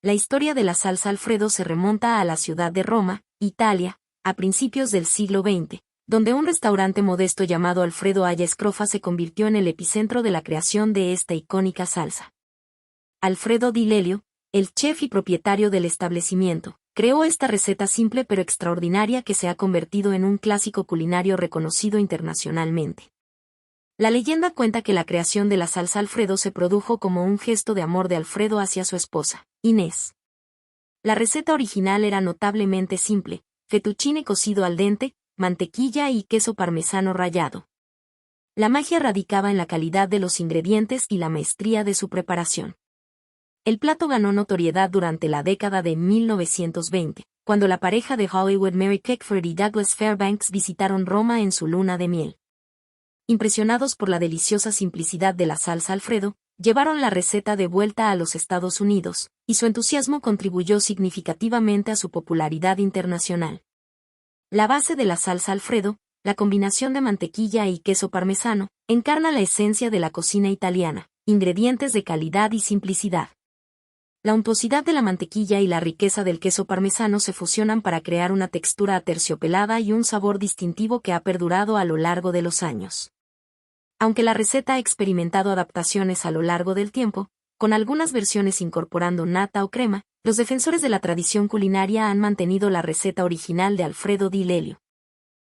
La historia de la salsa Alfredo se remonta a la ciudad de Roma, Italia, a principios del siglo XX, donde un restaurante modesto llamado Alfredo alla Scrofa se convirtió en el epicentro de la creación de esta icónica salsa. Alfredo Di Lelio, el chef y propietario del establecimiento, creó esta receta simple pero extraordinaria que se ha convertido en un clásico culinario reconocido internacionalmente. La leyenda cuenta que la creación de la salsa Alfredo se produjo como un gesto de amor de Alfredo hacia su esposa, Inés. La receta original era notablemente simple: fettuccine cocido al dente, mantequilla y queso parmesano rallado. La magia radicaba en la calidad de los ingredientes y la maestría de su preparación. El plato ganó notoriedad durante la década de 1920, cuando la pareja de Hollywood Mary Pickford y Douglas Fairbanks visitaron Roma en su luna de miel. Impresionados por la deliciosa simplicidad de la salsa Alfredo, llevaron la receta de vuelta a los Estados Unidos, y su entusiasmo contribuyó significativamente a su popularidad internacional. La base de la salsa Alfredo, la combinación de mantequilla y queso parmesano, encarna la esencia de la cocina italiana: ingredientes de calidad y simplicidad. La untuosidad de la mantequilla y la riqueza del queso parmesano se fusionan para crear una textura aterciopelada y un sabor distintivo que ha perdurado a lo largo de los años. Aunque la receta ha experimentado adaptaciones a lo largo del tiempo, con algunas versiones incorporando nata o crema, los defensores de la tradición culinaria han mantenido la receta original de Alfredo Di Lelio.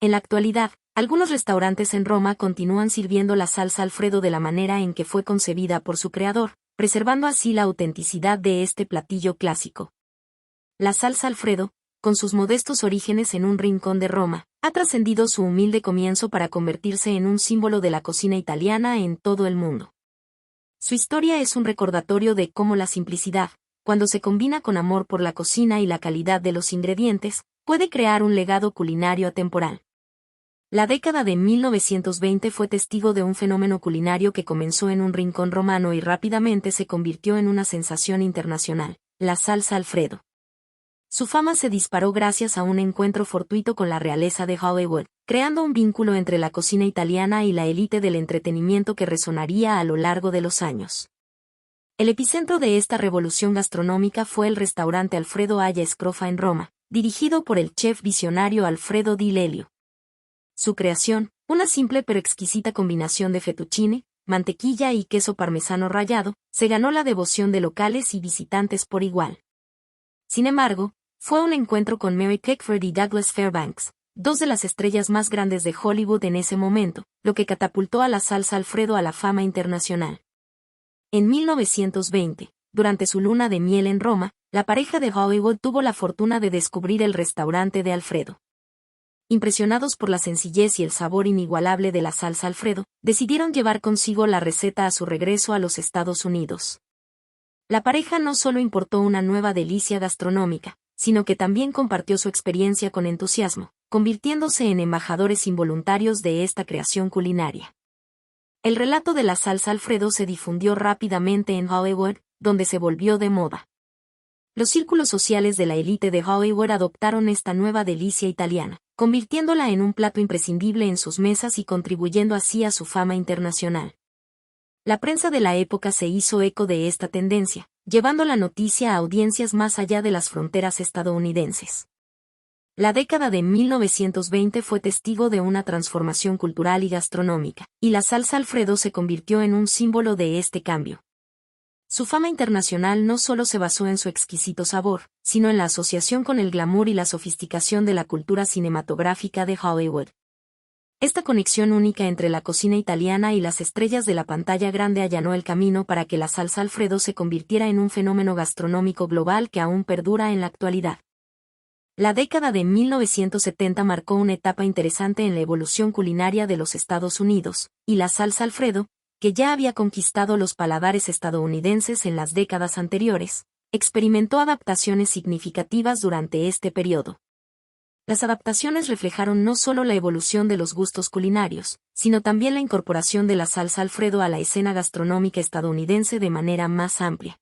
En la actualidad, algunos restaurantes en Roma continúan sirviendo la salsa Alfredo de la manera en que fue concebida por su creador, preservando así la autenticidad de este platillo clásico. La salsa Alfredo, con sus modestos orígenes en un rincón de Roma, ha trascendido su humilde comienzo para convertirse en un símbolo de la cocina italiana en todo el mundo. Su historia es un recordatorio de cómo la simplicidad, cuando se combina con amor por la cocina y la calidad de los ingredientes, puede crear un legado culinario atemporal. La década de 1920 fue testigo de un fenómeno culinario que comenzó en un rincón romano y rápidamente se convirtió en una sensación internacional: la salsa Alfredo. Su fama se disparó gracias a un encuentro fortuito con la realeza de Hollywood, creando un vínculo entre la cocina italiana y la élite del entretenimiento que resonaría a lo largo de los años. El epicentro de esta revolución gastronómica fue el restaurante Alfredo alla Scrofa en Roma, dirigido por el chef visionario Alfredo Di Lelio. Su creación, una simple pero exquisita combinación de fettuccine, mantequilla y queso parmesano rallado, se ganó la devoción de locales y visitantes por igual. Sin embargo, fue un encuentro con Mary Pickford y Douglas Fairbanks, dos de las estrellas más grandes de Hollywood en ese momento, lo que catapultó a la salsa Alfredo a la fama internacional. En 1920, durante su luna de miel en Roma, la pareja de Hollywood tuvo la fortuna de descubrir el restaurante de Alfredo. Impresionados por la sencillez y el sabor inigualable de la salsa Alfredo, decidieron llevar consigo la receta a su regreso a los Estados Unidos. La pareja no solo importó una nueva delicia gastronómica, sino que también compartió su experiencia con entusiasmo, convirtiéndose en embajadores involuntarios de esta creación culinaria. El relato de la salsa Alfredo se difundió rápidamente en Hollywood, donde se volvió de moda. Los círculos sociales de la élite de Hollywood adoptaron esta nueva delicia italiana, convirtiéndola en un plato imprescindible en sus mesas y contribuyendo así a su fama internacional. La prensa de la época se hizo eco de esta tendencia, llevando la noticia a audiencias más allá de las fronteras estadounidenses. La década de 1920 fue testigo de una transformación cultural y gastronómica, y la salsa Alfredo se convirtió en un símbolo de este cambio. Su fama internacional no solo se basó en su exquisito sabor, sino en la asociación con el glamour y la sofisticación de la cultura cinematográfica de Hollywood. Esta conexión única entre la cocina italiana y las estrellas de la pantalla grande allanó el camino para que la salsa Alfredo se convirtiera en un fenómeno gastronómico global que aún perdura en la actualidad. La década de 1970 marcó una etapa interesante en la evolución culinaria de los Estados Unidos, y la salsa Alfredo, que ya había conquistado los paladares estadounidenses en las décadas anteriores, experimentó adaptaciones significativas durante este periodo. Las adaptaciones reflejaron no solo la evolución de los gustos culinarios, sino también la incorporación de la salsa Alfredo a la escena gastronómica estadounidense de manera más amplia.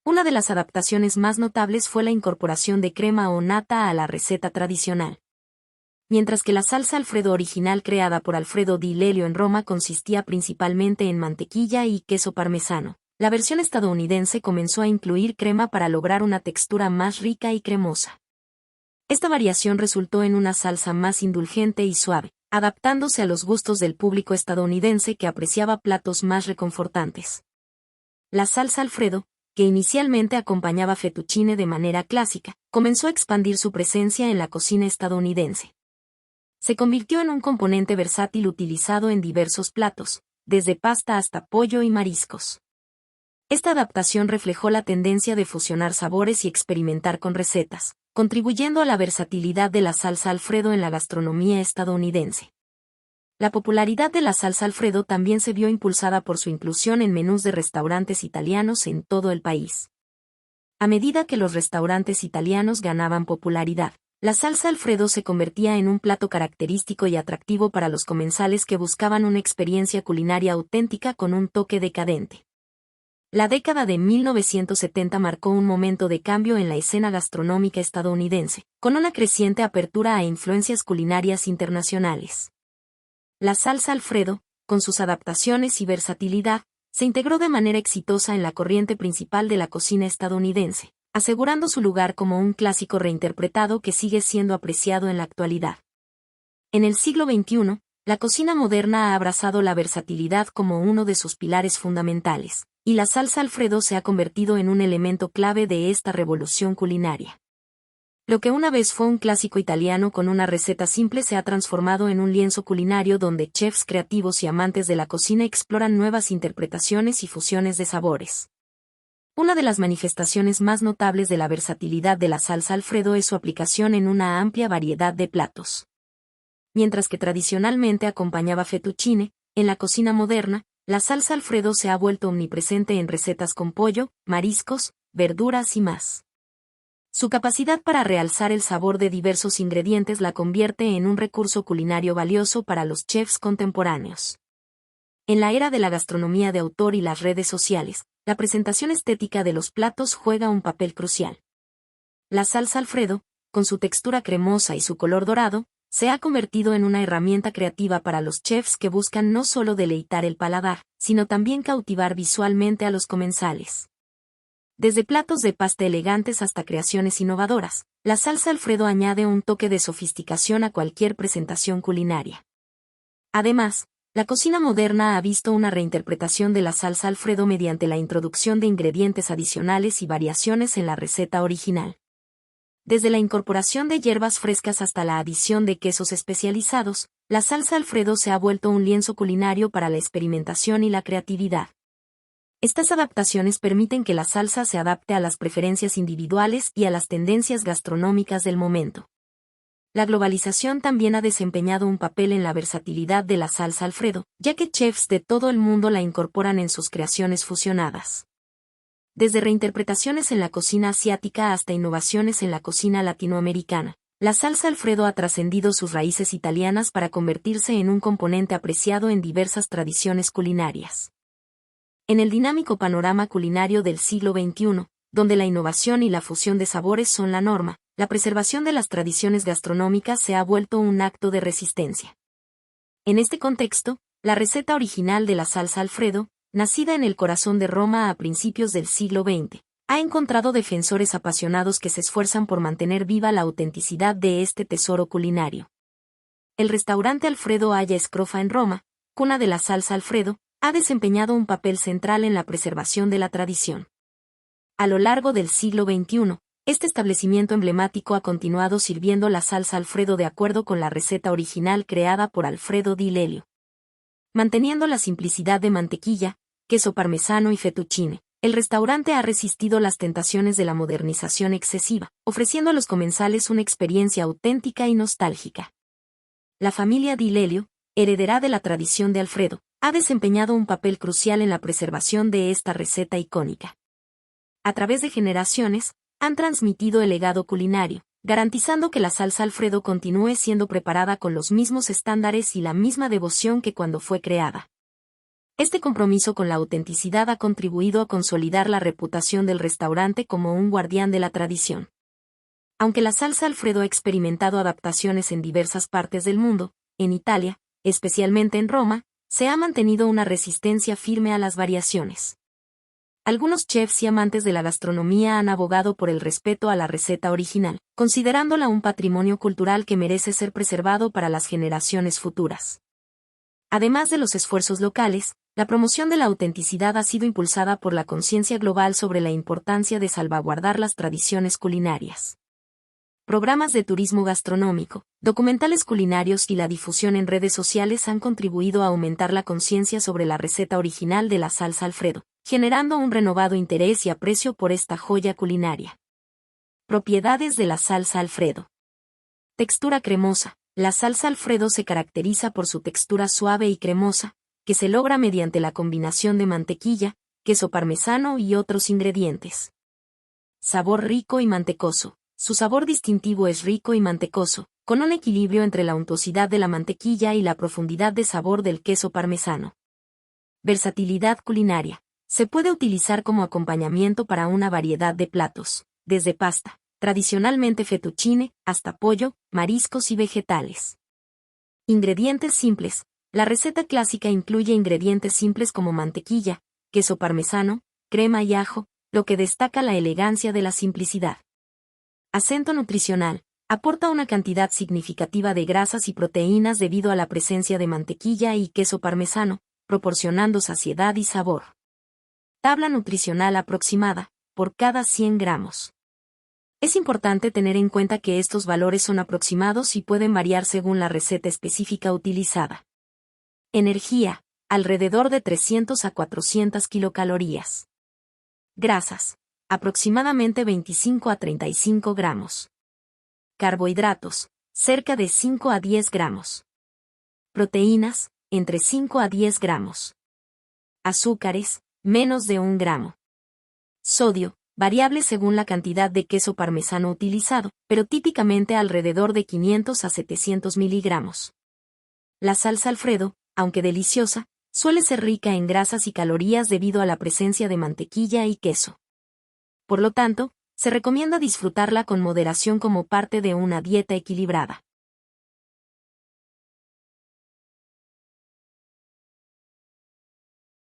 Una de las adaptaciones más notables fue la incorporación de crema o nata a la receta tradicional. Mientras que la salsa Alfredo original creada por Alfredo Di Lelio en Roma consistía principalmente en mantequilla y queso parmesano, la versión estadounidense comenzó a incluir crema para lograr una textura más rica y cremosa. Esta variación resultó en una salsa más indulgente y suave, adaptándose a los gustos del público estadounidense que apreciaba platos más reconfortantes. La salsa Alfredo, que inicialmente acompañaba fettuccine de manera clásica, comenzó a expandir su presencia en la cocina estadounidense. Se convirtió en un componente versátil utilizado en diversos platos, desde pasta hasta pollo y mariscos. Esta adaptación reflejó la tendencia de fusionar sabores y experimentar con recetas, contribuyendo a la versatilidad de la salsa Alfredo en la gastronomía estadounidense. La popularidad de la salsa Alfredo también se vio impulsada por su inclusión en menús de restaurantes italianos en todo el país. A medida que los restaurantes italianos ganaban popularidad, la salsa Alfredo se convertía en un plato característico y atractivo para los comensales que buscaban una experiencia culinaria auténtica con un toque decadente. La década de 1970 marcó un momento de cambio en la escena gastronómica estadounidense, con una creciente apertura a influencias culinarias internacionales. La salsa Alfredo, con sus adaptaciones y versatilidad, se integró de manera exitosa en la corriente principal de la cocina estadounidense, asegurando su lugar como un clásico reinterpretado que sigue siendo apreciado en la actualidad. En el siglo XXI, la cocina moderna ha abrazado la versatilidad como uno de sus pilares fundamentales, y la salsa Alfredo se ha convertido en un elemento clave de esta revolución culinaria. Lo que una vez fue un clásico italiano con una receta simple se ha transformado en un lienzo culinario donde chefs creativos y amantes de la cocina exploran nuevas interpretaciones y fusiones de sabores. Una de las manifestaciones más notables de la versatilidad de la salsa Alfredo es su aplicación en una amplia variedad de platos. Mientras que tradicionalmente acompañaba fettuccine, en la cocina moderna, la salsa Alfredo se ha vuelto omnipresente en recetas con pollo, mariscos, verduras y más. Su capacidad para realzar el sabor de diversos ingredientes la convierte en un recurso culinario valioso para los chefs contemporáneos. En la era de la gastronomía de autor y las redes sociales, la presentación estética de los platos juega un papel crucial. La salsa Alfredo, con su textura cremosa y su color dorado, se ha convertido en una herramienta creativa para los chefs que buscan no solo deleitar el paladar, sino también cautivar visualmente a los comensales. Desde platos de pasta elegantes hasta creaciones innovadoras, la salsa Alfredo añade un toque de sofisticación a cualquier presentación culinaria. Además, la cocina moderna ha visto una reinterpretación de la salsa Alfredo mediante la introducción de ingredientes adicionales y variaciones en la receta original. Desde la incorporación de hierbas frescas hasta la adición de quesos especializados, la salsa Alfredo se ha vuelto un lienzo culinario para la experimentación y la creatividad. Estas adaptaciones permiten que la salsa se adapte a las preferencias individuales y a las tendencias gastronómicas del momento. La globalización también ha desempeñado un papel en la versatilidad de la salsa Alfredo, ya que chefs de todo el mundo la incorporan en sus creaciones fusionadas. Desde reinterpretaciones en la cocina asiática hasta innovaciones en la cocina latinoamericana, la salsa Alfredo ha trascendido sus raíces italianas para convertirse en un componente apreciado en diversas tradiciones culinarias. En el dinámico panorama culinario del siglo XXI, donde la innovación y la fusión de sabores son la norma, la preservación de las tradiciones gastronómicas se ha vuelto un acto de resistencia. En este contexto, la receta original de la salsa Alfredo, nacida en el corazón de Roma a principios del siglo XX, ha encontrado defensores apasionados que se esfuerzan por mantener viva la autenticidad de este tesoro culinario. El restaurante Alfredo alla Scrofa en Roma, cuna de la salsa Alfredo, ha desempeñado un papel central en la preservación de la tradición. A lo largo del siglo XXI, este establecimiento emblemático ha continuado sirviendo la salsa Alfredo de acuerdo con la receta original creada por Alfredo Di Lelio. Manteniendo la simplicidad de mantequilla, queso parmesano y fettuccine, el restaurante ha resistido las tentaciones de la modernización excesiva, ofreciendo a los comensales una experiencia auténtica y nostálgica. La familia Di Lelio, heredera de la tradición de Alfredo, ha desempeñado un papel crucial en la preservación de esta receta icónica. A través de generaciones, han transmitido el legado culinario, garantizando que la salsa Alfredo continúe siendo preparada con los mismos estándares y la misma devoción que cuando fue creada. Este compromiso con la autenticidad ha contribuido a consolidar la reputación del restaurante como un guardián de la tradición. Aunque la salsa Alfredo ha experimentado adaptaciones en diversas partes del mundo, en Italia, especialmente en Roma, se ha mantenido una resistencia firme a las variaciones. Algunos chefs y amantes de la gastronomía han abogado por el respeto a la receta original, considerándola un patrimonio cultural que merece ser preservado para las generaciones futuras. Además de los esfuerzos locales, la promoción de la autenticidad ha sido impulsada por la conciencia global sobre la importancia de salvaguardar las tradiciones culinarias. Programas de turismo gastronómico, documentales culinarios y la difusión en redes sociales han contribuido a aumentar la conciencia sobre la receta original de la salsa Alfredo, generando un renovado interés y aprecio por esta joya culinaria. Propiedades de la salsa Alfredo. Textura cremosa. La salsa Alfredo se caracteriza por su textura suave y cremosa, que se logra mediante la combinación de mantequilla, queso parmesano y otros ingredientes. Sabor rico y mantecoso. Su sabor distintivo es rico y mantecoso, con un equilibrio entre la untuosidad de la mantequilla y la profundidad de sabor del queso parmesano. Versatilidad culinaria. Se puede utilizar como acompañamiento para una variedad de platos, desde pasta, tradicionalmente fettuccine, hasta pollo, mariscos y vegetales. Ingredientes simples. La receta clásica incluye ingredientes simples como mantequilla, queso parmesano, crema y ajo, lo que destaca la elegancia de la simplicidad. Acento nutricional. Aporta una cantidad significativa de grasas y proteínas debido a la presencia de mantequilla y queso parmesano, proporcionando saciedad y sabor. Tabla nutricional aproximada, por cada 100 gramos. Es importante tener en cuenta que estos valores son aproximados y pueden variar según la receta específica utilizada. Energía, alrededor de 300 a 400 kilocalorías. Grasas, aproximadamente 25 a 35 gramos. Carbohidratos, cerca de 5 a 10 gramos. Proteínas, entre 5 a 10 gramos. Azúcares, menos de 1 gramo. Sodio, variable según la cantidad de queso parmesano utilizado, pero típicamente alrededor de 500 a 700 miligramos. La salsa Alfredo, aunque deliciosa, suele ser rica en grasas y calorías debido a la presencia de mantequilla y queso. Por lo tanto, se recomienda disfrutarla con moderación como parte de una dieta equilibrada.